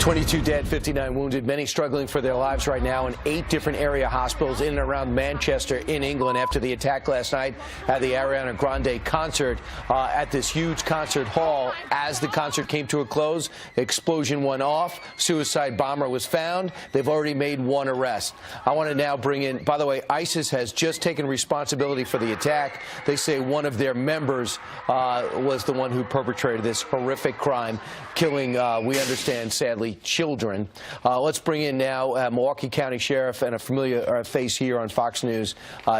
22 dead, 59 wounded, many struggling for their lives right now in 8 different area hospitals in and around Manchester in England after the attack last night at the Ariana Grande concert at this huge concert hall. As the concert came to a close, explosion went off. Suicide bomber was found. They've already made 1 arrest. I want to now bring in, by the way, ISIS has just taken responsibility for the attack. They say one of their members was the one who perpetrated this horrific crime, killing, we understand, sadly, children. Let's bring in now Milwaukee County Sheriff and a familiar face here on Fox News,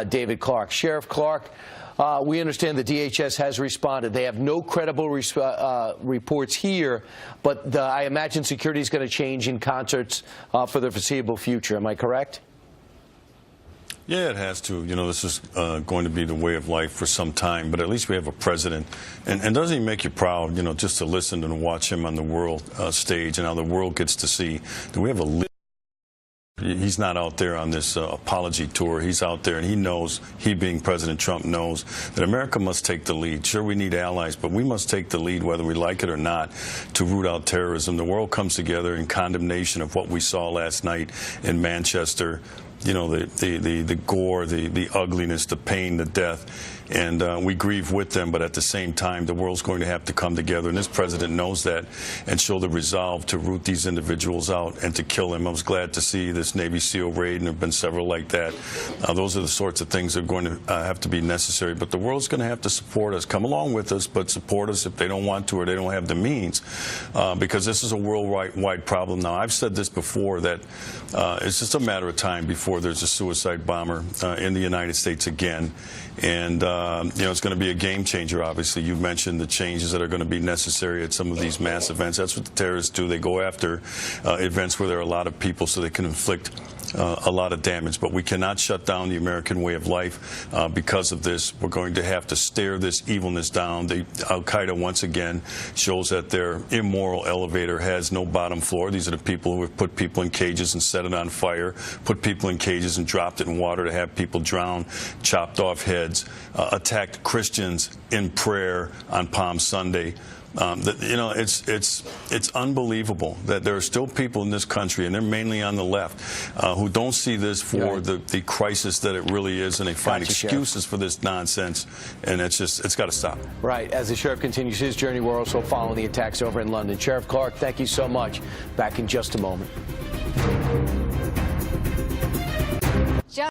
David Clarke. Sheriff Clarke, we understand the DHS has responded. They have no credible reports here, but I imagine security is going to change in concerts for the foreseeable future. Am I correct? Yeah, it has to. You know, this is going to be the way of life for some time, but at least we have a president. And doesn't he make you proud, you know, just to listen and watch him on the world stage and how the world gets to see that we have a leader. He's not out there on this apology tour. He's out there, and he knows, he being President Trump, knows that America must take the lead. Sure, we need allies, but we must take the lead, whether we like it or not, to root out terrorism. The world comes together in condemnation of what we saw last night in Manchester. You know, the gore, the ugliness, the pain, the death. And we grieve with them, but at the same time, the world's going to have to come together. And this president knows that and show the resolve to root these individuals out and to kill them. I was glad to see this Navy SEAL raid, and there have been several like that. Those are the sorts of things that are going to have to be necessary. But the world's going to have to support us, come along with us, but support us if they don't want to or they don't have the means, because this is a worldwide problem. Now, I've said this before, that it's just a matter of time before there's a suicide bomber in the United States again. And, you know, it's going to be a game changer, obviously. You mentioned the changes that are going to be necessary at some of these mass events. That's what the terrorists do. They go after events where there are a lot of people so they can inflict a lot of damage. But we cannot shut down the American way of life because of this. We're going to have to stare this evilness down. Al-Qaeda, once again, shows that their immoral elevator has no bottom floor. These are the people who have put people in cages and set it on fire, put people in cages and dropped it in water to have people drown, chopped off heads, attacked Christians in prayer on Palm Sunday. You know, it's unbelievable that there are still people in this country, and they're mainly on the left, who don't see this for the crisis that it really is, and they find excuses for this nonsense, and it's got to stop. Right. As the sheriff continues his journey, we're also following the attacks over in London. Sheriff Clarke, thank you so much. Back in just a moment.